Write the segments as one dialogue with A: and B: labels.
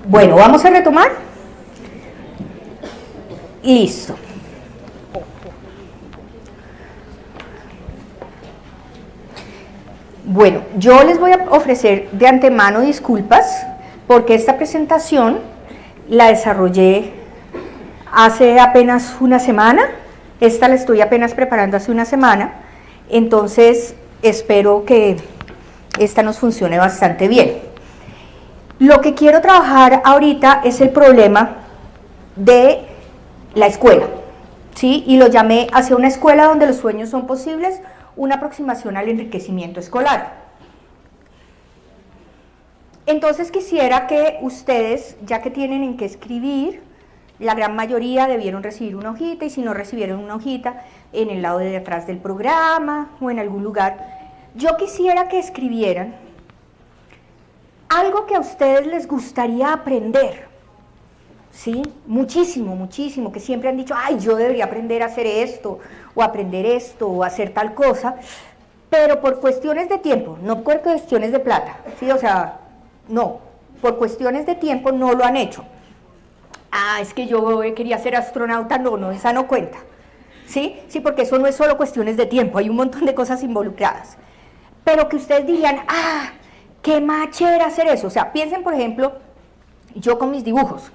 A: Bueno, vamos a retomar. Listo. Bueno, yo les voy a ofrecer de antemano disculpas porque esta presentación la desarrollé hace apenas una semana. Esta la estoy apenas preparando hace una semana. Entonces, espero que esta nos funcione bastante bien. Lo que quiero trabajar ahorita es el problema de la escuela, ¿sí? Y lo llamé hacia una escuela donde los sueños son posibles, una aproximación al enriquecimiento escolar. Entonces quisiera que ustedes, ya que tienen en qué escribir, la gran mayoría debieron recibir una hojita, y si no recibieron una hojita, en el lado de atrás del programa o en algún lugar, yo quisiera que escribieran algo que a ustedes les gustaría aprender, ¿sí? Muchísimo, muchísimo, que siempre han dicho, ay, yo debería aprender a hacer esto, o aprender esto, o hacer tal cosa, pero por cuestiones de tiempo, no por cuestiones de plata, ¿sí? O sea, no, por cuestiones de tiempo no lo han hecho. Ah, es que yo quería ser astronauta, no, esa no cuenta, ¿sí? Sí, porque eso no es solo cuestiones de tiempo, hay un montón de cosas involucradas. Pero que ustedes dirían, ah, qué machera hacer eso. O sea, piensen, por ejemplo, yo con mis dibujos.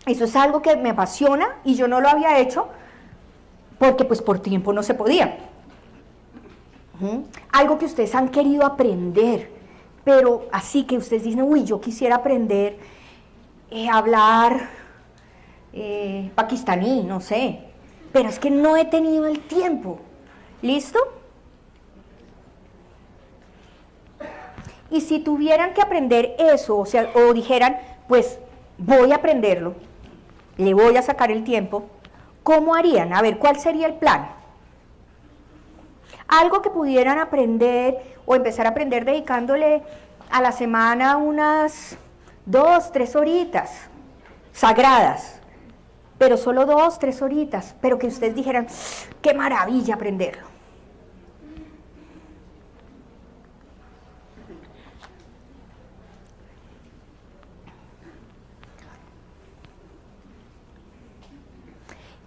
A: Eso es algo que me apasiona y yo no lo había hecho porque pues por tiempo no se podía. Algo que ustedes han querido aprender, pero así que ustedes dicen, uy, yo quisiera aprender hablar pakistaní, no sé, pero es que no he tenido el tiempo. ¿Listo? Y si tuvieran que aprender eso, o sea, o dijeran, pues voy a aprenderlo, le voy a sacar el tiempo, ¿cómo harían? A ver, ¿cuál sería el plan? Algo que pudieran aprender o empezar a aprender dedicándole a la semana unas 2, 3 horitas sagradas, pero solo 2, 3 horitas, pero que ustedes dijeran, qué maravilla aprenderlo.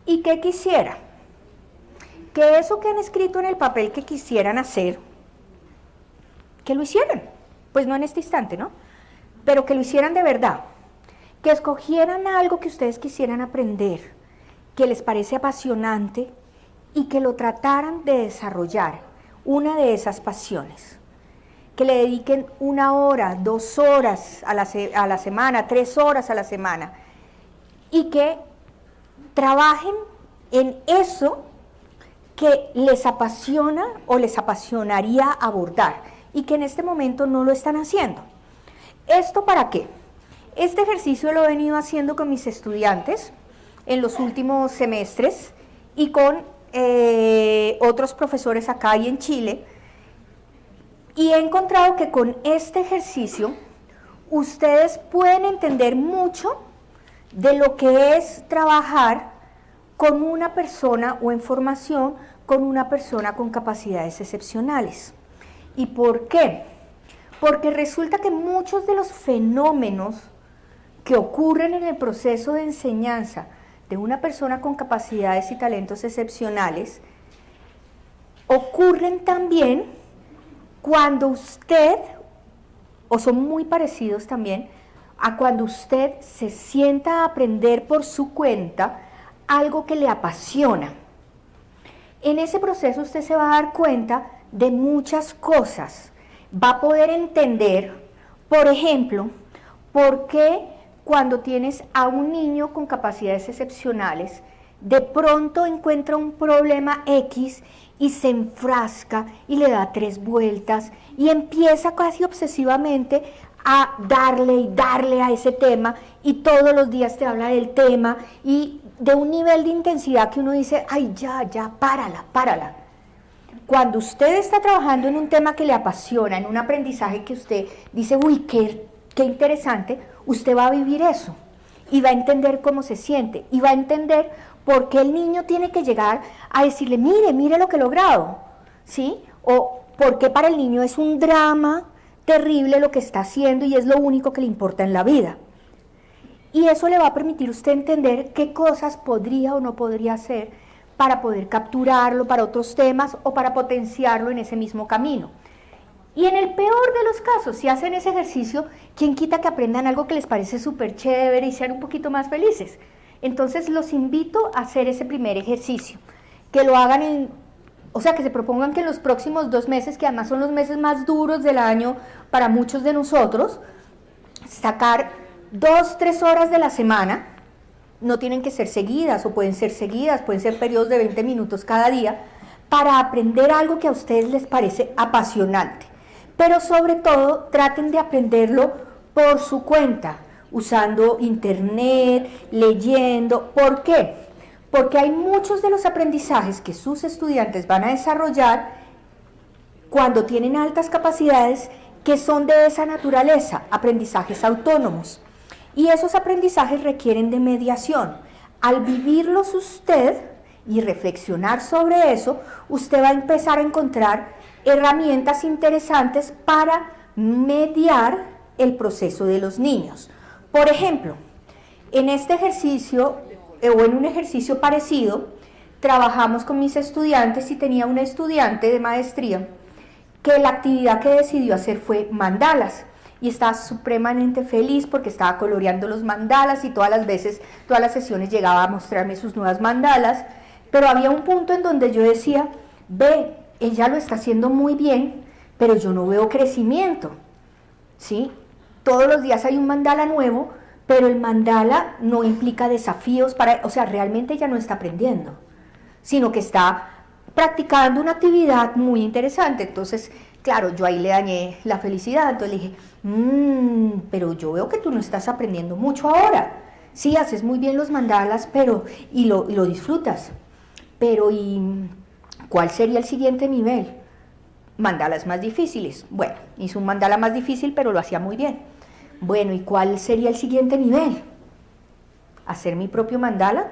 A: ¿Y qué quisiera? Que eso que han escrito en el papel que quisieran hacer, que lo hicieran, pues no en este instante, ¿no? Pero que lo hicieran de verdad, que escogieran algo que ustedes quisieran aprender, que les parece apasionante y que lo trataran de desarrollar, una de esas pasiones, que le dediquen 1 hora, 2 horas a la semana, 3 horas a la semana, y que trabajen en eso que les apasiona o les apasionaría abordar y que en este momento no lo están haciendo. ¿Esto para qué? Este ejercicio lo he venido haciendo con mis estudiantes en los últimos semestres y con otros profesores acá y en Chile, y he encontrado que con este ejercicio ustedes pueden entender mucho de lo que es trabajar con una persona o en formación con una persona con capacidades excepcionales. ¿Y por qué? Porque resulta que muchos de los fenómenos que ocurren en el proceso de enseñanza de una persona con capacidades y talentos excepcionales ocurren también cuando usted, o son muy parecidos también, a cuando usted se sienta a aprender por su cuenta algo que le apasiona. En ese proceso usted se va a dar cuenta de muchas cosas. Va a poder entender, por ejemplo, por qué cuando tienes a un niño con capacidades excepcionales, de pronto encuentra un problema X y se enfrasca y le da 3 vueltas y empieza casi obsesivamente a darle a ese tema, y todos los días te habla del tema y de un nivel de intensidad que uno dice, ay, ya, párala. Cuando usted está trabajando en un tema que le apasiona, en un aprendizaje que usted dice, uy, qué interesante, usted va a vivir eso y va a entender cómo se siente y va a entender por qué el niño tiene que llegar a decirle, mire lo que he logrado, ¿sí? O por qué para el niño es un drama terrible lo que está haciendo y es lo único que le importa en la vida. Y eso le va a permitir a usted entender qué cosas podría o no podría hacer para poder capturarlo para otros temas o para potenciarlo en ese mismo camino. Y en el peor de los casos, si hacen ese ejercicio, ¿quién quita que aprendan algo que les parece súper chévere y sean un poquito más felices? Entonces los invito a hacer ese primer ejercicio, que lo hagan o sea, que se propongan que en los próximos 2 meses, que además son los meses más duros del año para muchos de nosotros, sacar 2-3 horas de la semana, no tienen que ser seguidas o pueden ser seguidas, pueden ser periodos de 20 minutos cada día, para aprender algo que a ustedes les parece apasionante. Pero sobre todo traten de aprenderlo por su cuenta, usando internet, leyendo. ¿Por qué? Porque hay muchos de los aprendizajes que sus estudiantes van a desarrollar cuando tienen altas capacidades que son de esa naturaleza, aprendizajes autónomos. Y esos aprendizajes requieren de mediación. Al vivirlos usted y reflexionar sobre eso, usted va a empezar a encontrar herramientas interesantes para mediar el proceso de los niños. Por ejemplo, en este ejercicio o en un ejercicio parecido, trabajamos con mis estudiantes y tenía una estudiante de maestría que la actividad que decidió hacer fue mandalas y estaba supremamente feliz porque estaba coloreando los mandalas y todas las sesiones llegaba a mostrarme sus nuevas mandalas, pero había un punto en donde yo decía, ve, ella lo está haciendo muy bien, pero yo no veo crecimiento, ¿sí? Todos los días hay un mandala nuevo, pero el mandala no implica desafíos o sea, realmente ella no está aprendiendo, sino que está practicando una actividad muy interesante. Entonces, claro, yo ahí le dañé la felicidad, entonces le dije, pero yo veo que tú no estás aprendiendo mucho ahora, sí, haces muy bien los mandalas, y lo disfrutas, pero ¿y cuál sería el siguiente nivel? Mandalas más difíciles. Bueno, hizo un mandala más difícil, pero lo hacía muy bien. Bueno, ¿y cuál sería el siguiente nivel? ¿Hacer mi propio mandala?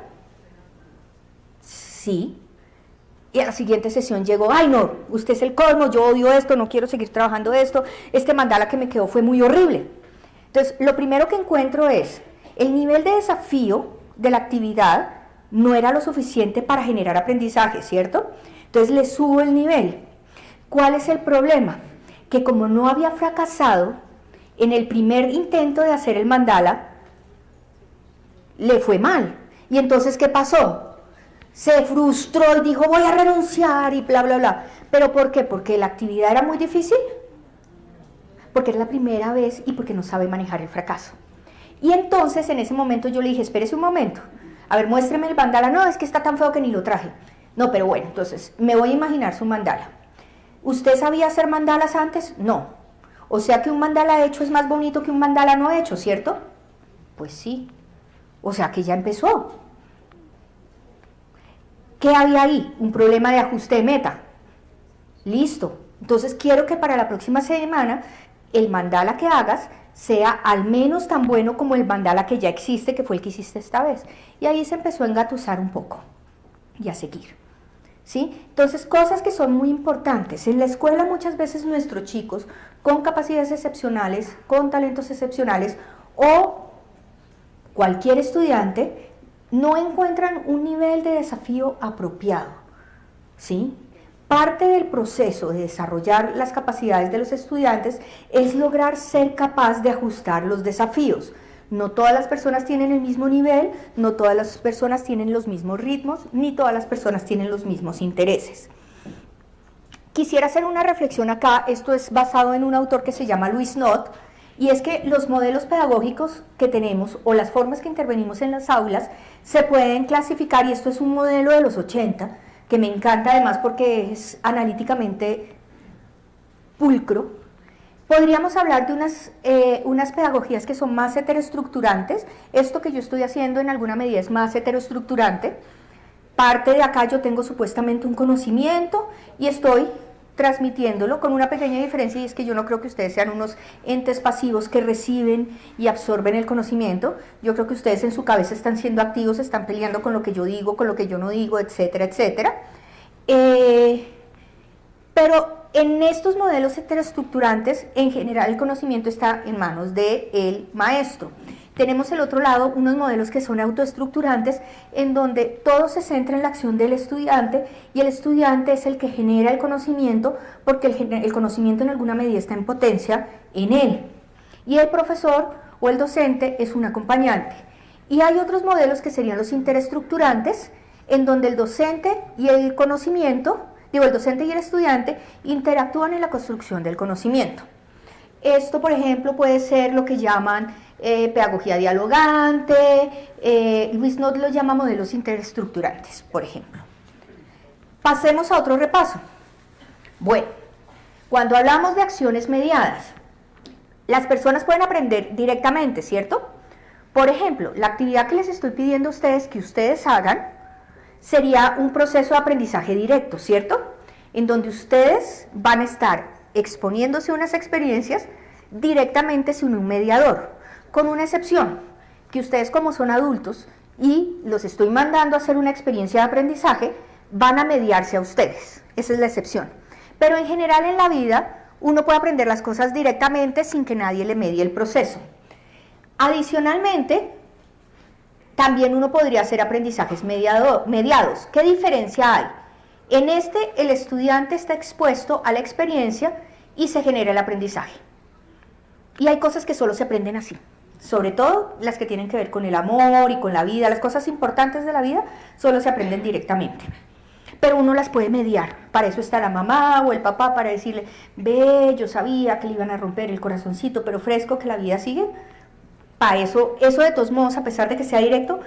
A: Sí. Y a la siguiente sesión llegó, ay no, usted es el colmo, yo odio esto, no quiero seguir trabajando esto, este mandala que me quedó fue muy horrible. Entonces, lo primero que encuentro es, el nivel de desafío de la actividad no era lo suficiente para generar aprendizaje, ¿cierto? Entonces le subo el nivel. ¿Cuál es el problema? Que como no había fracasado en el primer intento de hacer el mandala, le fue mal. Y entonces, ¿qué pasó? Se frustró y dijo, voy a renunciar y bla, bla, bla. ¿Pero por qué? ¿Porque la actividad era muy difícil? Porque era la primera vez y porque no sabe manejar el fracaso. Y entonces, en ese momento yo le dije, espérese un momento. A ver, muéstreme el mandala. No, es que está tan feo que ni lo traje. No, pero bueno, entonces, me voy a imaginar su mandala. ¿Usted sabía hacer mandalas antes? No. O sea que un mandala hecho es más bonito que un mandala no hecho, ¿cierto? Pues sí. O sea que ya empezó. ¿Qué había ahí? Un problema de ajuste de meta. Listo. Entonces quiero que para la próxima semana el mandala que hagas sea al menos tan bueno como el mandala que ya existe, que fue el que hiciste esta vez. Y ahí se empezó a engatusar un poco y a seguir. ¿Sí? Entonces, cosas que son muy importantes. En la escuela muchas veces nuestros chicos con capacidades excepcionales, con talentos excepcionales o cualquier estudiante no encuentran un nivel de desafío apropiado, ¿sí? Parte del proceso de desarrollar las capacidades de los estudiantes es lograr ser capaz de ajustar los desafíos. No todas las personas tienen el mismo nivel, no todas las personas tienen los mismos ritmos, ni todas las personas tienen los mismos intereses. Quisiera hacer una reflexión acá, esto es basado en un autor que se llama Luis Knott, y es que los modelos pedagógicos que tenemos o las formas que intervenimos en las aulas se pueden clasificar, y esto es un modelo de los 80, que me encanta además porque es analíticamente pulcro. Podríamos hablar de unas pedagogías que son más heteroestructurantes. Esto que yo estoy haciendo en alguna medida es más heteroestructurante. Parte de acá yo tengo supuestamente un conocimiento y estoy transmitiéndolo con una pequeña diferencia, y es que yo no creo que ustedes sean unos entes pasivos que reciben y absorben el conocimiento. Yo creo que ustedes en su cabeza están siendo activos, están peleando con lo que yo digo, con lo que yo no digo, etcétera, etcétera. Pero en estos modelos heteroestructurantes, en general el conocimiento está en manos del maestro. Tenemos el otro lado, unos modelos que son autoestructurantes, en donde todo se centra en la acción del estudiante y el estudiante es el que genera el conocimiento, porque el conocimiento en alguna medida está en potencia en él. Y el profesor o el docente es un acompañante. Y hay otros modelos que serían los interestructurantes, en donde el docente y el conocimiento, el docente y el estudiante interactúan en la construcción del conocimiento. Esto, por ejemplo, puede ser lo que llaman pedagogía dialogante, Luis Nott lo llama modelos interestructurantes, por ejemplo. Pasemos a otro repaso. Bueno, cuando hablamos de acciones mediadas, las personas pueden aprender directamente, ¿cierto? Por ejemplo, la actividad que les estoy pidiendo a ustedes que ustedes hagan sería un proceso de aprendizaje directo, ¿cierto? En donde ustedes van a estar exponiéndose a unas experiencias directamente sin un mediador, con una excepción, que ustedes como son adultos y los estoy mandando a hacer una experiencia de aprendizaje, van a mediarse a ustedes, esa es la excepción. Pero en general en la vida uno puede aprender las cosas directamente sin que nadie le medie el proceso. Adicionalmente, también uno podría hacer aprendizajes mediados. ¿Qué diferencia hay? En este, el estudiante está expuesto a la experiencia y se genera el aprendizaje. Y hay cosas que solo se aprenden así, sobre todo las que tienen que ver con el amor y con la vida, las cosas importantes de la vida solo se aprenden directamente. Pero uno las puede mediar, para eso está la mamá o el papá, para decirle, ve, yo sabía que le iban a romper el corazoncito, pero fresco, que la vida sigue. Para eso de todos modos, a pesar de que sea directo,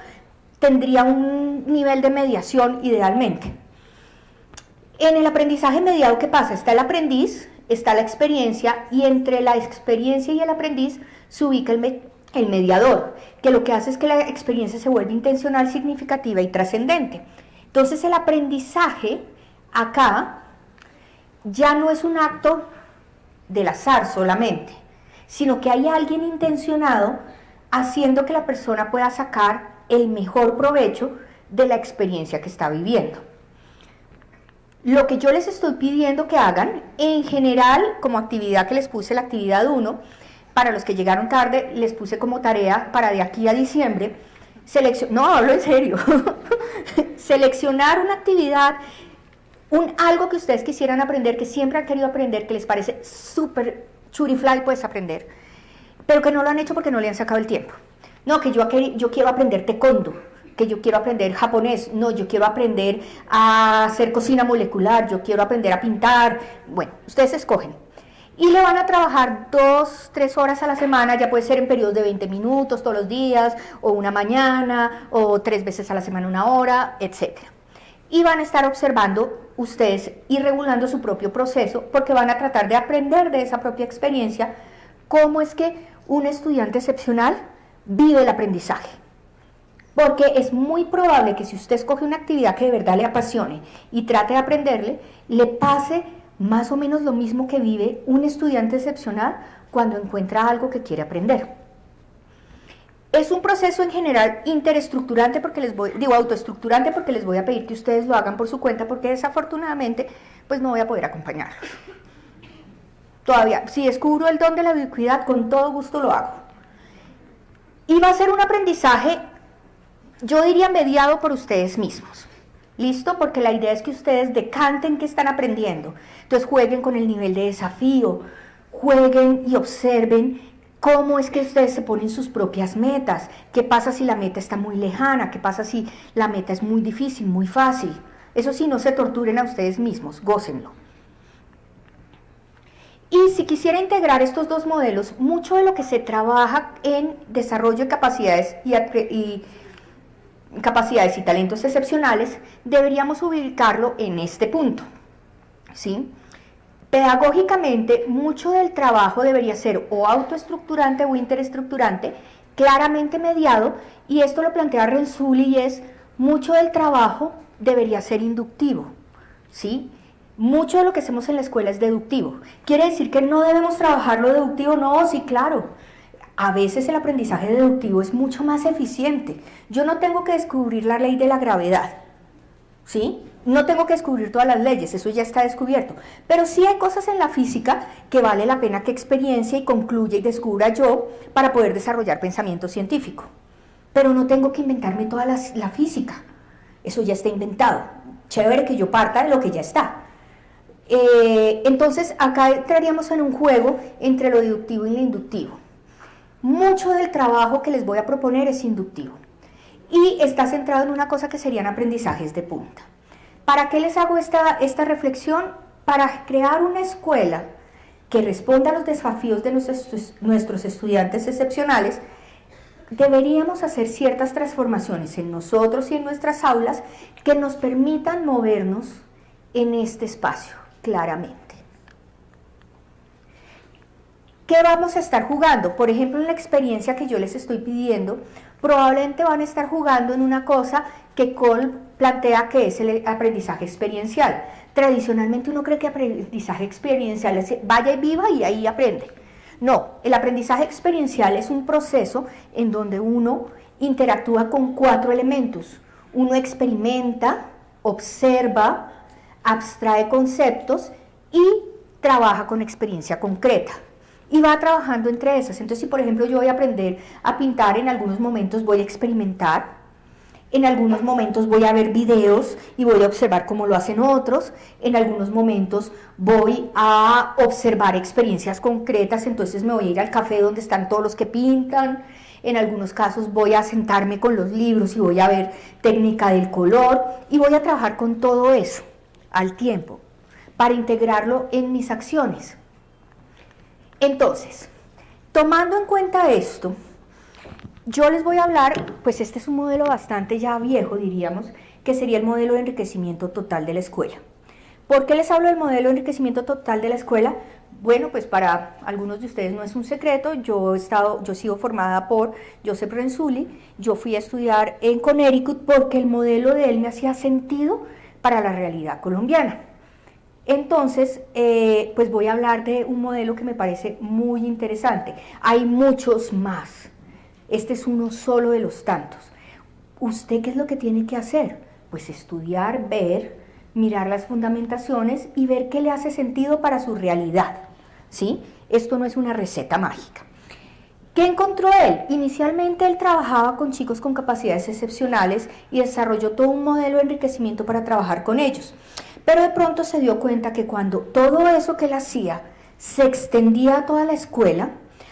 A: tendría un nivel de mediación idealmente. En el aprendizaje mediado, ¿qué pasa? Está el aprendiz, está la experiencia, y entre la experiencia y el aprendiz se ubica el mediador, que lo que hace es que la experiencia se vuelve intencional, significativa y trascendente. Entonces el aprendizaje acá ya no es un acto del azar solamente, sino que hay alguien intencionado haciendo que la persona pueda sacar el mejor provecho de la experiencia que está viviendo. Lo que yo les estoy pidiendo que hagan, en general, como actividad que les puse, la actividad 1, para los que llegaron tarde, les puse como tarea para de aquí a diciembre, no, hablo en serio, seleccionar una actividad, algo que ustedes quisieran aprender, que siempre han querido aprender, que les parece súper churifly, puedes aprender, pero que no lo han hecho porque no le han sacado el tiempo. No, que yo quiero aprender taekwondo, que yo quiero aprender japonés, no, yo quiero aprender a hacer cocina molecular, yo quiero aprender a pintar. Bueno, ustedes escogen. Y le van a trabajar 2, 3 horas a la semana, ya puede ser en periodos de 20 minutos todos los días, o una mañana, o 3 veces a la semana 1 hora, etc. Y van a estar observando ustedes y regulando su propio proceso, porque van a tratar de aprender de esa propia experiencia cómo es que un estudiante excepcional vive el aprendizaje. Porque es muy probable que si usted escoge una actividad que de verdad le apasione y trate de aprenderle, le pase más o menos lo mismo que vive un estudiante excepcional cuando encuentra algo que quiere aprender. Es un proceso en general interestructurante, autoestructurante, porque les voy a pedir que ustedes lo hagan por su cuenta, porque desafortunadamente pues no voy a poder acompañarlos. Todavía, si descubro el don de la ubicuidad, con todo gusto lo hago. Y va a ser un aprendizaje, yo diría, mediado por ustedes mismos. ¿Listo? Porque la idea es que ustedes decanten qué están aprendiendo. Entonces jueguen con el nivel de desafío, jueguen y observen cómo es que ustedes se ponen sus propias metas. ¿Qué pasa si la meta está muy lejana? ¿Qué pasa si la meta es muy difícil, muy fácil? Eso sí, no se torturen a ustedes mismos, gócenlo. Y si quisiera integrar estos dos modelos, mucho de lo que se trabaja en desarrollo de capacidades y talentos excepcionales, deberíamos ubicarlo en este punto, ¿sí? Pedagógicamente, mucho del trabajo debería ser o autoestructurante o interestructurante, claramente mediado, y esto lo plantea Renzulli, y es, mucho del trabajo debería ser inductivo, ¿sí? Mucho de lo que hacemos en la escuela es deductivo. ¿Quiere decir que no debemos trabajar lo deductivo? No, sí, claro. A veces el aprendizaje deductivo es mucho más eficiente. Yo no tengo que descubrir la ley de la gravedad, ¿sí? No tengo que descubrir todas las leyes, eso ya está descubierto, pero sí hay cosas en la física que vale la pena que experiencia y concluya y descubra yo para poder desarrollar pensamiento científico. Pero no tengo que inventarme toda la física, eso ya está inventado. Chévere que yo parta de lo que ya está. Entonces acá entraríamos en un juego entre lo deductivo y lo inductivo. Mucho del trabajo que les voy a proponer es inductivo y está centrado en una cosa que serían aprendizajes de punta. ¿Para qué les hago esta reflexión? Para crear una escuela que responda a los desafíos de nuestros estudiantes excepcionales, deberíamos hacer ciertas transformaciones en nosotros y en nuestras aulas que nos permitan movernos en este espacio, claramente. ¿Qué vamos a estar jugando? Por ejemplo, en la experiencia que yo les estoy pidiendo, probablemente van a estar jugando en una cosa que Cole plantea que es el aprendizaje experiencial. Tradicionalmente uno cree que aprendizaje experiencial es vaya y viva y ahí aprende. No, el aprendizaje experiencial es un proceso en donde uno interactúa con 4 elementos. Uno experimenta, observa, abstrae conceptos y trabaja con experiencia concreta. Y va trabajando entre esas. Entonces, si por ejemplo yo voy a aprender a pintar, en algunos momentos voy a experimentar, en algunos momentos voy a ver videos y voy a observar cómo lo hacen otros, en algunos momentos voy a observar experiencias concretas, entonces me voy a ir al café donde están todos los que pintan, en algunos casos voy a sentarme con los libros y voy a ver técnica del color y voy a trabajar con todo eso al tiempo para integrarlo en mis acciones. Entonces, tomando en cuenta esto, yo les voy a hablar, pues este es un modelo bastante ya viejo, diríamos, que sería el modelo de enriquecimiento total de la escuela. ¿Por qué les hablo del modelo de enriquecimiento total de la escuela? Bueno, pues para algunos de ustedes no es un secreto, yo he sido formada por Joseph Renzulli, yo fui a estudiar en Connecticut porque el modelo de él me hacía sentido para la realidad colombiana. Entonces, pues voy a hablar de un modelo que me parece muy interesante. Hay muchos más. Este es uno solo de los tantos. ¿Usted qué es lo que tiene que hacer? Pues estudiar, ver, mirar las fundamentaciones y ver qué le hace sentido para su realidad. ¿Sí? Esto no es una receta mágica. ¿Qué encontró él? Inicialmente él trabajaba con chicos con capacidades excepcionales y desarrolló todo un modelo de enriquecimiento para trabajar con ellos. Pero de pronto se dio cuenta que cuando todo eso que él hacía se extendía a toda la escuela,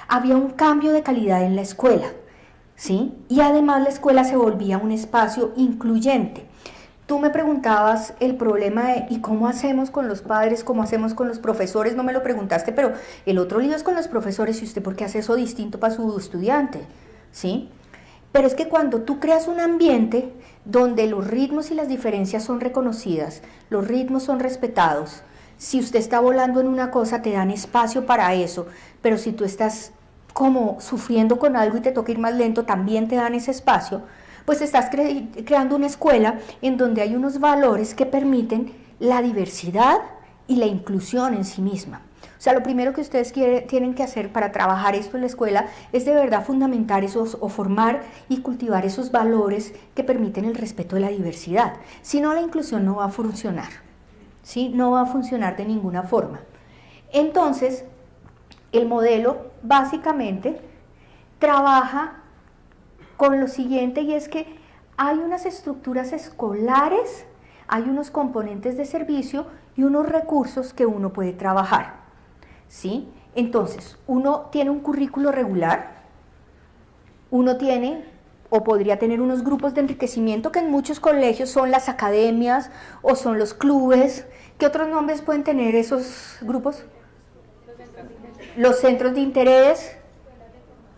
A: había un cambio de calidad en la escuela, ¿sí? Y además la escuela se volvía un espacio incluyente. Tú me preguntabas el problema de ¿y cómo hacemos con los padres? ¿Cómo hacemos con los profesores? No me lo preguntaste, pero el otro lío es con los profesores y usted ¿por qué hace eso distinto para su estudiante? ¿Sí? Pero es que cuando tú creas un ambiente donde los ritmos y las diferencias son reconocidas, los ritmos son respetados, si usted está volando en una cosa te dan espacio para eso, pero si tú estás como sufriendo con algo y te toca ir más lento, también te dan ese espacio, pues estás creando una escuela en donde hay unos valores que permiten la diversidad y la inclusión en sí misma. O sea, lo primero que ustedes tienen que hacer para trabajar esto en la escuela es de verdad fundamentar esos o formar y cultivar esos valores que permiten el respeto de la diversidad. Si no, la inclusión no va a funcionar, ¿sí? No va a funcionar de ninguna forma. Entonces, el modelo básicamente trabaja con lo siguiente y es que hay unas estructuras escolares, hay unos componentes de servicio y unos recursos que uno puede trabajar. ¿Sí? Entonces, uno tiene un currículo regular, uno tiene o podría tener unos grupos de enriquecimiento que en muchos colegios son las academias o son los clubes. ¿Qué otros nombres pueden tener esos grupos? Los centros de interés,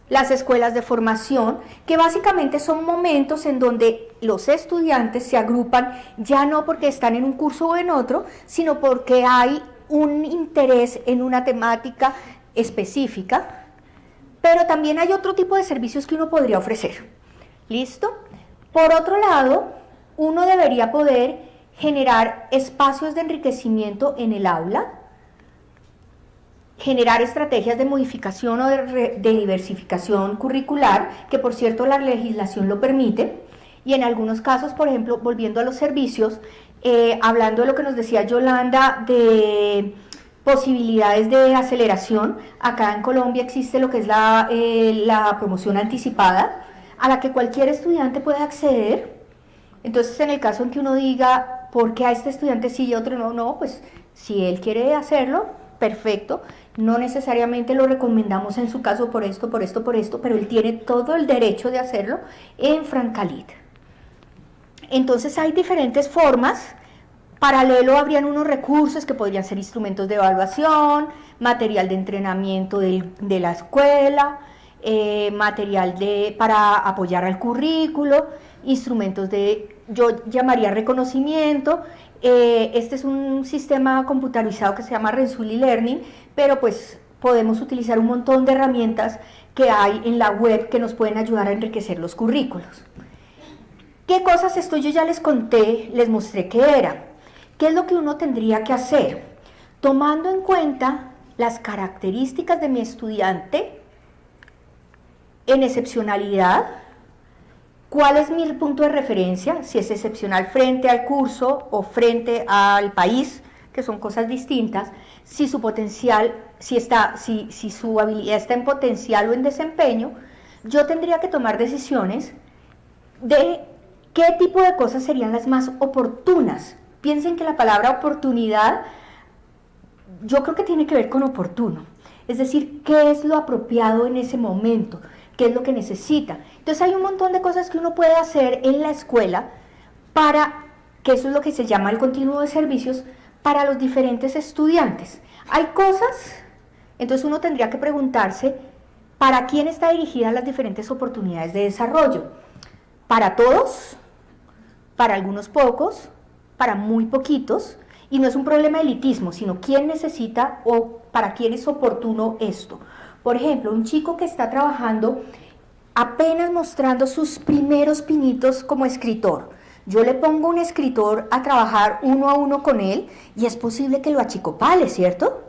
A: las escuelas de formación, que básicamente son momentos en donde los estudiantes se agrupan ya no porque están en un curso o en otro, sino porque hay un interés en una temática específica, pero también hay otro tipo de servicios que uno podría ofrecer. ¿Listo? Por otro lado, uno debería poder generar espacios de enriquecimiento en el aula, generar estrategias de modificación o de diversificación curricular, que por cierto la legislación lo permite, y en algunos casos, por ejemplo, volviendo a los servicios, hablando de lo que nos decía Yolanda de posibilidades de aceleración, acá en Colombia existe lo que es la promoción anticipada, a la que cualquier estudiante puede acceder. Entonces, en el caso en que uno diga, ¿por qué a este estudiante sí y a otro no? No, pues si él quiere hacerlo, perfecto. No necesariamente lo recomendamos en su caso por esto, pero él tiene todo el derecho de hacerlo en Francalit. Entonces hay diferentes formas. Paralelo habrían unos recursos que podrían ser instrumentos de evaluación, material de entrenamiento de la escuela, material para apoyar al currículo, instrumentos yo llamaría reconocimiento. Este es un sistema computarizado que se llama Renzulli Learning, pero pues podemos utilizar un montón de herramientas que hay en la web que nos pueden ayudar a enriquecer los currículos. ¿Qué cosas? Esto yo ya les conté, les mostré qué era. ¿Qué es lo que uno tendría que hacer? Tomando en cuenta las características de mi estudiante en excepcionalidad, ¿cuál es mi punto de referencia? Si es excepcional frente al curso o frente al país, que son cosas distintas, si su potencial, si su habilidad está en potencial o en desempeño, yo tendría que tomar decisiones de qué tipo de cosas serían las más oportunas. Piensen que la palabra oportunidad, yo creo que tiene que ver con oportuno, es decir, qué es lo apropiado en ese momento, qué es lo que necesita. Entonces hay un montón de cosas que uno puede hacer en la escuela para, que eso es lo que se llama el continuo de servicios, para los diferentes estudiantes. Hay cosas, entonces uno tendría que preguntarse, ¿para quién está dirigida las diferentes oportunidades de desarrollo? ¿Para todos? ¿Para algunos pocos? ¿Para muy poquitos? Y no es un problema de elitismo, sino quién necesita o para quién es oportuno esto. Por ejemplo, un chico que está trabajando apenas mostrando sus primeros pinitos como escritor. Yo le pongo un escritor a trabajar uno a uno con él y es posible que lo achicopale, ¿cierto?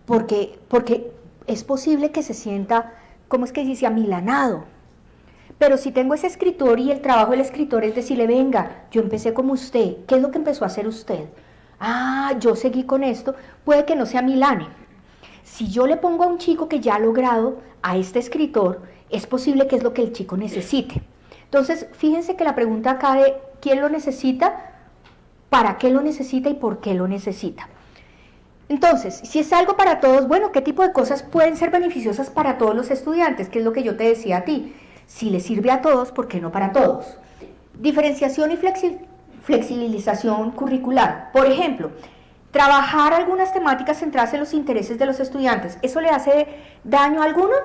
A: Porque es posible que se sienta, ¿cómo es que dice? Amilanado. Pero si tengo ese escritor y el trabajo del escritor es decirle, venga, yo empecé como usted, ¿qué es lo que empezó a hacer usted? Ah, yo seguí con esto, puede que no sea milane. Si yo le pongo a un chico que ya ha logrado a este escritor, es posible que es lo que el chico necesite. Entonces, fíjense que la pregunta acá de quién lo necesita, para qué lo necesita y por qué lo necesita. Entonces, si es algo para todos, bueno, ¿qué tipo de cosas pueden ser beneficiosas para todos los estudiantes? Que es lo que yo te decía a ti. Si le sirve a todos, ¿por qué no para todos? Diferenciación y flexibilización curricular. Por ejemplo, trabajar algunas temáticas centradas en los intereses de los estudiantes. ¿Eso le hace daño a alguno?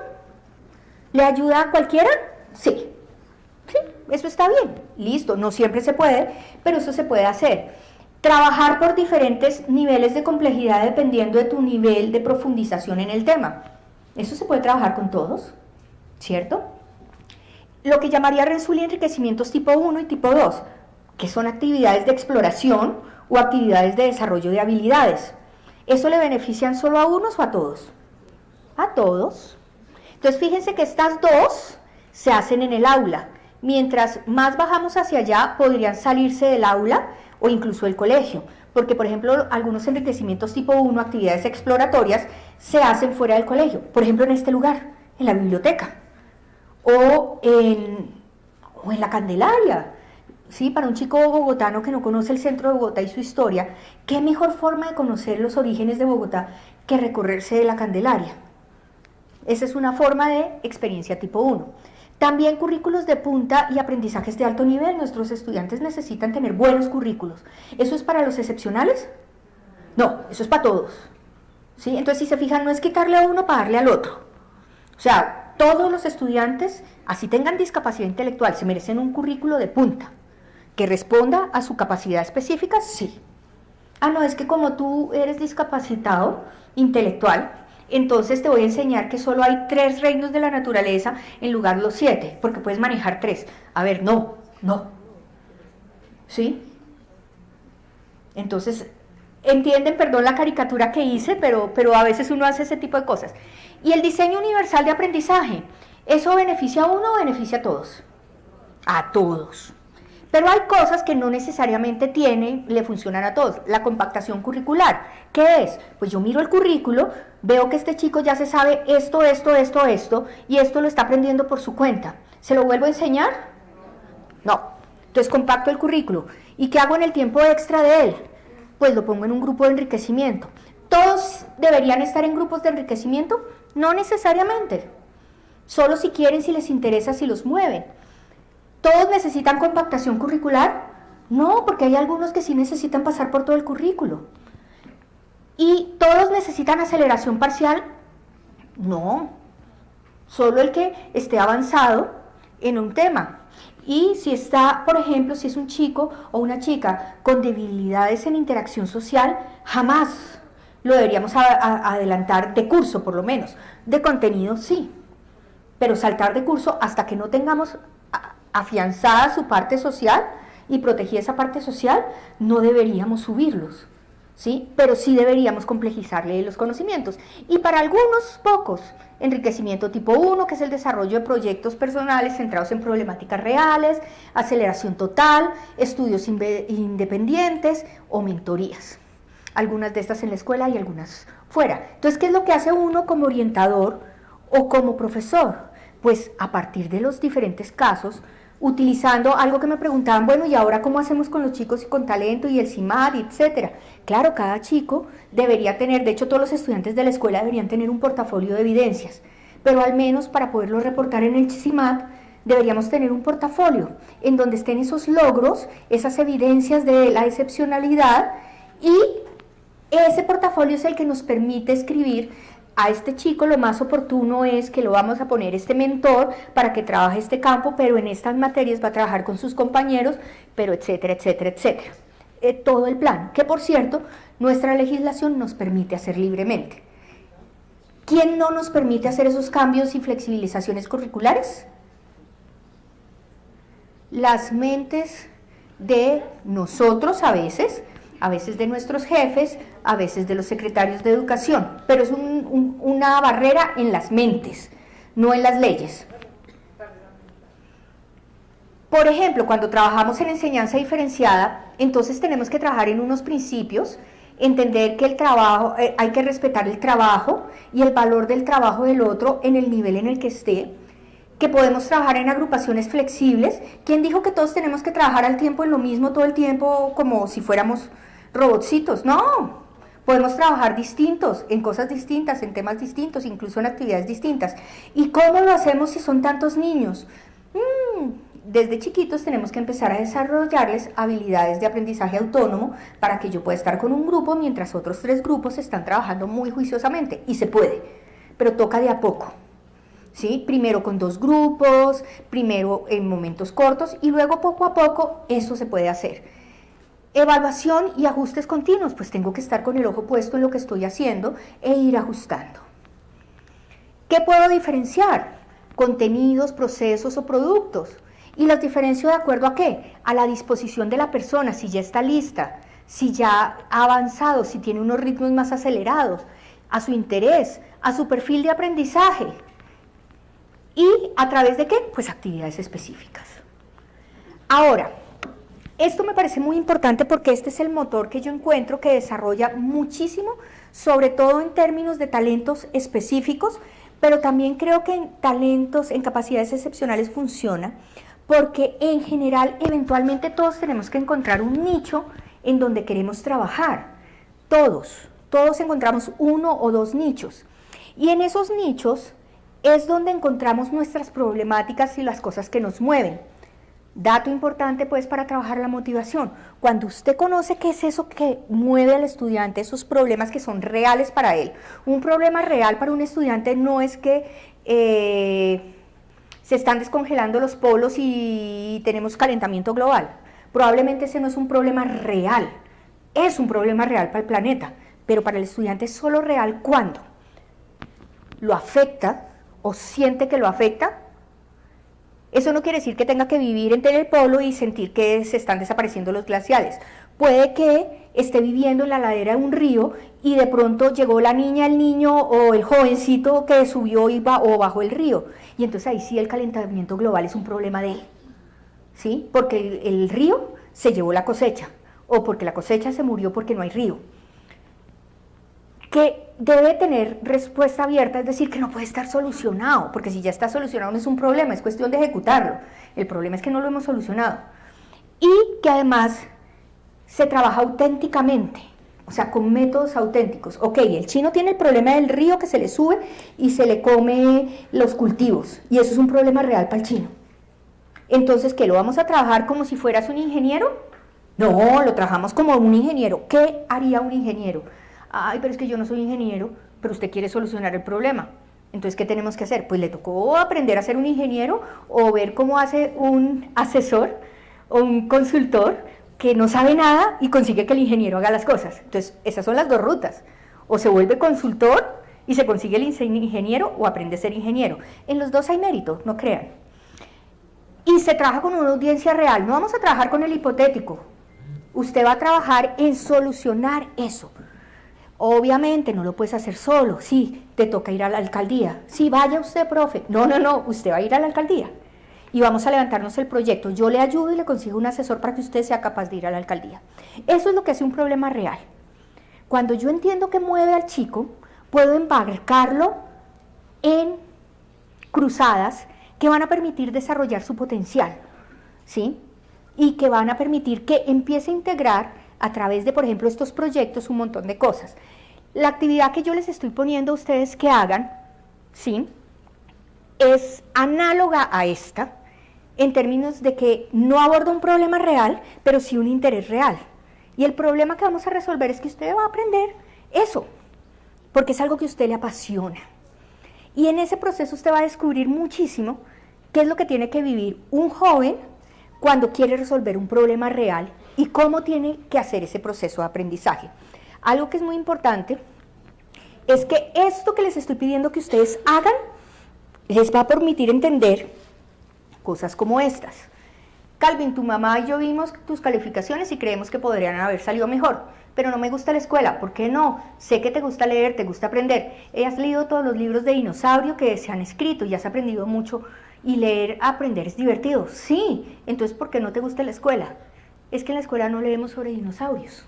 A: ¿Le ayuda a cualquiera? Sí. Sí, eso está bien. Listo, no siempre se puede, pero eso se puede hacer. Trabajar por diferentes niveles de complejidad dependiendo de tu nivel de profundización en el tema. Eso se puede trabajar con todos, ¿cierto? Lo que llamaría Renzulli enriquecimientos tipo 1 y tipo 2, que son actividades de exploración o actividades de desarrollo de habilidades. ¿Eso le benefician solo a unos o a todos? A todos. Entonces fíjense que estas dos se hacen en el aula. Mientras más bajamos hacia allá, podrían salirse del aula o incluso del colegio, porque por ejemplo algunos enriquecimientos tipo 1, actividades exploratorias, se hacen fuera del colegio, por ejemplo en este lugar, en la biblioteca, o en la Candelaria, ¿sí? Para un chico bogotano que no conoce el centro de Bogotá y su historia, ¿qué mejor forma de conocer los orígenes de Bogotá que recorrerse de la Candelaria? Esa es una forma de experiencia tipo 1. También currículos de punta y aprendizajes de alto nivel. Nuestros estudiantes necesitan tener buenos currículos. ¿Eso es para los excepcionales? No, eso es para todos, ¿sí? Entonces, si se fijan, no es quitarle a uno para darle al otro. O sea, todos los estudiantes, así tengan discapacidad intelectual, se merecen un currículo de punta que responda a su capacidad específica, sí. Ah, no, es que como tú eres discapacitado intelectual, entonces te voy a enseñar que solo hay 3 reinos de la naturaleza en lugar de los 7, porque puedes manejar 3. A ver, no. ¿Sí? Entonces, entienden, perdón la caricatura que hice, pero a veces uno hace ese tipo de cosas. Y el diseño universal de aprendizaje, ¿eso beneficia a uno o beneficia a todos? A todos. Pero hay cosas que no necesariamente le funcionan a todos. La compactación curricular, ¿qué es? Pues yo miro el currículo, veo que este chico ya se sabe esto, y esto lo está aprendiendo por su cuenta. ¿Se lo vuelvo a enseñar? No. Entonces compacto el currículo. ¿Y qué hago en el tiempo extra de él? Pues lo pongo en un grupo de enriquecimiento. ¿Todos deberían estar en grupos de enriquecimiento? No necesariamente. Solo si quieren, si les interesa, si los mueven. ¿Todos necesitan compactación curricular? No, porque hay algunos que sí necesitan pasar por todo el currículo. ¿Y todos necesitan aceleración parcial? No. Solo el que esté avanzado en un tema. Y si está, por ejemplo, si es un chico o una chica con debilidades en interacción social, jamás lo deberíamos adelantar de curso, por lo menos. De contenido, sí. Pero saltar de curso hasta que no tengamos afianzada su parte social y protegida esa parte social, no deberíamos subirlos, ¿sí? Pero sí deberíamos complejizarle los conocimientos. Y para algunos pocos, enriquecimiento tipo 1, que es el desarrollo de proyectos personales centrados en problemáticas reales, aceleración total, estudios independientes o mentorías. Algunas de estas en la escuela y algunas fuera. Entonces, ¿qué es lo que hace uno como orientador o como profesor? Pues a partir de los diferentes casos, utilizando algo que me preguntaban, bueno, ¿y ahora cómo hacemos con los chicos con talento y el CIMAD, etcétera? Claro, cada chico debería tener, de hecho todos los estudiantes de la escuela deberían tener un portafolio de evidencias, pero al menos para poderlo reportar en el CIMAD, deberíamos tener un portafolio en donde estén esos logros, esas evidencias de la excepcionalidad, y ese portafolio es el que nos permite escribir: a este chico lo más oportuno es que lo vamos a poner este mentor para que trabaje este campo, pero en estas materias va a trabajar con sus compañeros, pero etcétera, etcétera, etcétera. Todo el plan, que por cierto, nuestra legislación nos permite hacer libremente. ¿Quién no nos permite hacer esos cambios y flexibilizaciones curriculares? Las mentes de nosotros a veces de nuestros jefes, a veces de los secretarios de educación, pero es una barrera en las mentes, no en las leyes. Por ejemplo, cuando trabajamos en enseñanza diferenciada, entonces tenemos que trabajar en unos principios, entender que el trabajo, hay que respetar el trabajo y el valor del trabajo del otro en el nivel en el que esté, que podemos trabajar en agrupaciones flexibles. ¿Quién dijo que todos tenemos que trabajar al tiempo en lo mismo todo el tiempo como si fuéramos robotcitos? No, podemos trabajar distintos, en cosas distintas, en temas distintos, incluso en actividades distintas. ¿Y cómo lo hacemos si son tantos niños? Desde chiquitos tenemos que empezar a desarrollarles habilidades de aprendizaje autónomo para que yo pueda estar con un grupo mientras otros 3 grupos están trabajando muy juiciosamente, y se puede, pero toca de a poco, ¿sí? Primero con 2 grupos, primero en momentos cortos, y luego poco a poco eso se puede hacer. Evaluación y ajustes continuos, pues tengo que estar con el ojo puesto en lo que estoy haciendo e ir ajustando. ¿Qué puedo diferenciar? Contenidos, procesos o productos. ¿Y los diferencio de acuerdo a qué? A la disposición de la persona, si ya está lista, si ya ha avanzado, si tiene unos ritmos más acelerados, a su interés, a su perfil de aprendizaje. ¿Y a través de qué? Pues actividades específicas. Ahora, esto me parece muy importante porque este es el motor que yo encuentro que desarrolla muchísimo, sobre todo en términos de talentos específicos, pero también creo que en talentos, en capacidades excepcionales funciona, porque en general, eventualmente todos tenemos que encontrar un nicho en donde queremos trabajar. Todos encontramos 1 o 2 nichos. Y en esos nichos es donde encontramos nuestras problemáticas y las cosas que nos mueven. Dato importante pues para trabajar la motivación: cuando usted conoce qué es eso que mueve al estudiante, esos problemas que son reales para él. Un problema real para un estudiante no es que se están descongelando los polos y tenemos calentamiento global. Probablemente ese no es un problema real, es un problema real para el planeta, pero para el estudiante es solo real cuando lo afecta o siente que lo afecta. Eso no quiere decir que tenga que vivir en el polo y sentir que se están desapareciendo los glaciales. Puede que esté viviendo en la ladera de un río y de pronto llegó la niña, el niño o el jovencito que subió o bajó el río. Y entonces ahí sí el calentamiento global es un problema de él, ¿sí? Porque el río se llevó la cosecha, o porque la cosecha se murió porque no hay río. Que debe tener respuesta abierta, es decir, que no puede estar solucionado, porque si ya está solucionado no es un problema, es cuestión de ejecutarlo. El problema es que no lo hemos solucionado. Y que además se trabaja auténticamente, o sea, con métodos auténticos. Ok, el chino tiene el problema del río que se le sube y se le come los cultivos, y eso es un problema real para el chino. Entonces, ¿qué? ¿Lo vamos a trabajar como si fueras un ingeniero? No, lo trabajamos como un ingeniero. ¿Qué haría un ingeniero? Ay, pero es que yo no soy ingeniero, pero usted quiere solucionar el problema. Entonces, ¿qué tenemos que hacer? Pues le tocó aprender a ser un ingeniero o ver cómo hace un asesor o un consultor que no sabe nada y consigue que el ingeniero haga las cosas. Entonces, esas son las dos rutas. O se vuelve consultor y se consigue el ingeniero, o aprende a ser ingeniero. En los dos hay mérito, no crean. Y se trabaja con una audiencia real. No vamos a trabajar con el hipotético. Usted va a trabajar en solucionar eso. Obviamente no lo puedes hacer solo. Sí, te toca ir a la alcaldía. Sí, vaya usted, profe. No, usted va a ir a la alcaldía. Y vamos a levantarnos el proyecto. Yo le ayudo y le consigo un asesor para que usted sea capaz de ir a la alcaldía. Eso es lo que hace un problema real. Cuando yo entiendo que mueve al chico, puedo embarcarlo en cruzadas que van a permitir desarrollar su potencial, ¿sí? Y que van a permitir que empiece a integrar a través de, por ejemplo, estos proyectos un montón de cosas. La actividad que yo les estoy poniendo a ustedes que hagan, ¿sí?, es análoga a esta, en términos de que no aborda un problema real, pero sí un interés real. Y el problema que vamos a resolver es que usted va a aprender eso, porque es algo que a usted le apasiona. Y en ese proceso usted va a descubrir muchísimo qué es lo que tiene que vivir un joven cuando quiere resolver un problema real y cómo tiene que hacer ese proceso de aprendizaje. Algo que es muy importante es que esto que les estoy pidiendo que ustedes hagan les va a permitir entender cosas como estas. Calvin, tu mamá y yo vimos tus calificaciones y creemos que podrían haber salido mejor, pero no me gusta la escuela. ¿Por qué no? Sé que te gusta leer, te gusta aprender. Has leído todos los libros de dinosaurio que se han escrito y has aprendido mucho, y leer, aprender es divertido. Sí, entonces ¿por qué no te gusta la escuela? Es que en la escuela no leemos sobre dinosaurios.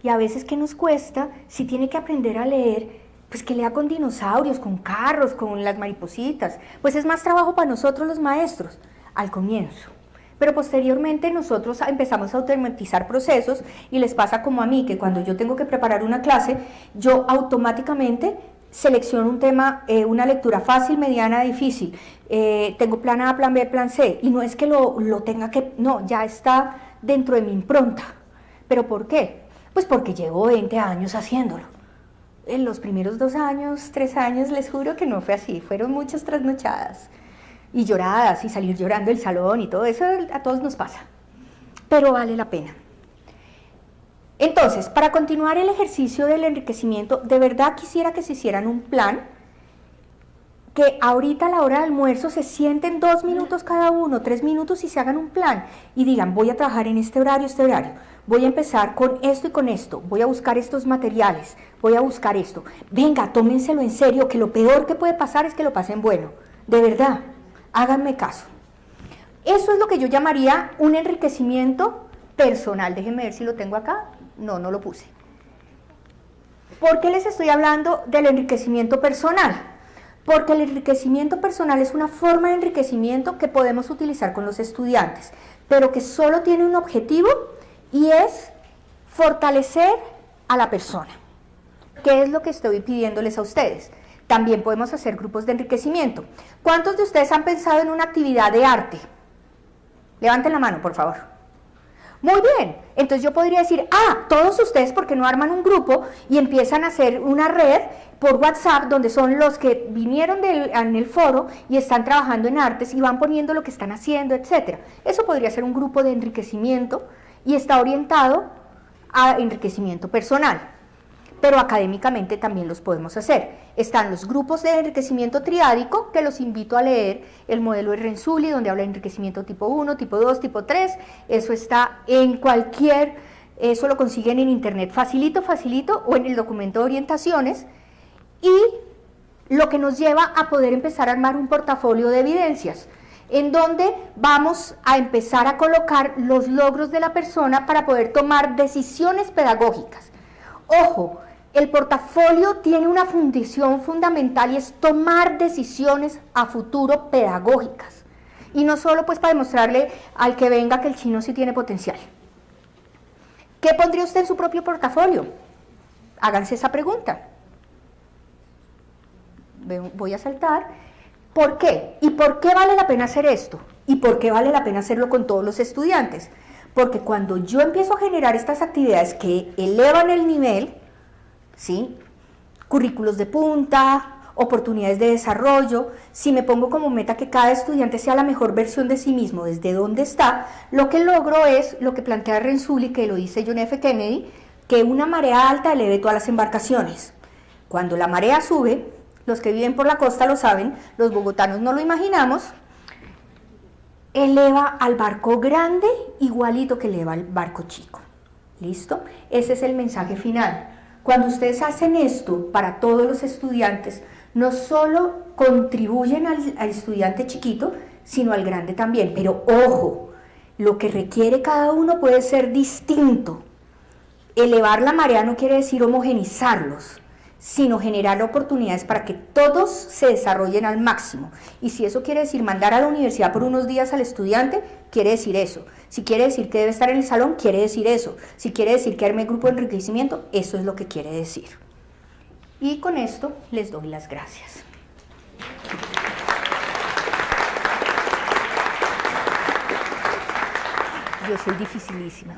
A: Y a veces, ¿qué nos cuesta? Si tiene que aprender a leer, pues que lea con dinosaurios, con carros, con las maripositas. Pues es más trabajo para nosotros los maestros, al comienzo. Pero posteriormente nosotros empezamos a automatizar procesos y les pasa como a mí, que cuando yo tengo que preparar una clase, yo automáticamente selecciono un tema, una lectura fácil, mediana, difícil. Tengo plan A, plan B, plan C. Y no es que lo tenga que... No, ya está dentro de mi impronta. ¿Pero por qué? Pues porque llevo 20 años haciéndolo. En los primeros 2 años, 3 años, les juro que no fue así. Fueron muchas trasnochadas y lloradas y salir llorando del salón y todo eso, a todos nos pasa. Pero vale la pena. Entonces, para continuar el ejercicio del enriquecimiento, de verdad quisiera que se hicieran un plan, que ahorita a la hora del almuerzo se sienten 2 minutos cada uno, 3 minutos y se hagan un plan y digan, voy a trabajar en este horario, voy a empezar con esto y con esto, voy a buscar estos materiales, voy a buscar esto. Venga, tómenselo en serio, que lo peor que puede pasar es que lo pasen bueno. De verdad, háganme caso. Eso es lo que yo llamaría un enriquecimiento personal. Déjenme ver si lo tengo acá. No lo puse. ¿Por qué les estoy hablando del enriquecimiento personal? Porque el enriquecimiento personal es una forma de enriquecimiento que podemos utilizar con los estudiantes, pero que solo tiene un objetivo y es fortalecer a la persona. ¿Qué es lo que estoy pidiéndoles a ustedes? También podemos hacer grupos de enriquecimiento. ¿Cuántos de ustedes han pensado en una actividad de arte? Levanten la mano, por favor. Muy bien, entonces yo podría decir, todos ustedes, ¿por qué no arman un grupo y empiezan a hacer una red por WhatsApp donde son los que vinieron en el foro y están trabajando en artes y van poniendo lo que están haciendo, etcétera? Eso podría ser un grupo de enriquecimiento y está orientado a enriquecimiento personal, pero académicamente también los podemos hacer. Están los grupos de enriquecimiento triádico, que los invito a leer el modelo de Renzulli, donde habla de enriquecimiento tipo 1, tipo 2, tipo 3, eso está en cualquier, eso lo consiguen en internet facilito, o en el documento de orientaciones, y lo que nos lleva a poder empezar a armar un portafolio de evidencias. en donde vamos a empezar a colocar los logros de la persona para poder tomar decisiones pedagógicas. Ojo, el portafolio tiene una función fundamental y es tomar decisiones a futuro pedagógicas. Y no solo pues para demostrarle al que venga que el chino sí tiene potencial. ¿Qué pondría usted en su propio portafolio? Háganse esa pregunta. Voy a saltar. ¿Por qué? ¿Y por qué vale la pena hacer esto? ¿Y por qué vale la pena hacerlo con todos los estudiantes? Porque cuando yo empiezo a generar estas actividades que elevan el nivel, ¿sí? Currículos de punta, oportunidades de desarrollo, si me pongo como meta que cada estudiante sea la mejor versión de sí mismo desde donde está, lo que logro es lo que plantea Renzulli, que lo dice John F. Kennedy, que una marea alta eleve todas las embarcaciones. Cuando la marea sube, los que viven por la costa lo saben, los bogotanos no lo imaginamos, eleva al barco grande igualito que eleva al barco chico. ¿Listo? Ese es el mensaje final. Cuando ustedes hacen esto para todos los estudiantes, no solo contribuyen al estudiante chiquito, sino al grande también. Pero ojo, lo que requiere cada uno puede ser distinto. Elevar la marea no quiere decir homogenizarlos, sino generar oportunidades para que todos se desarrollen al máximo. Y si eso quiere decir mandar a la universidad por unos días al estudiante, quiere decir eso. Si quiere decir que debe estar en el salón, quiere decir eso. Si quiere decir que arme grupo de enriquecimiento, eso es lo que quiere decir. Y con esto les doy las gracias. Yo soy dificilísima.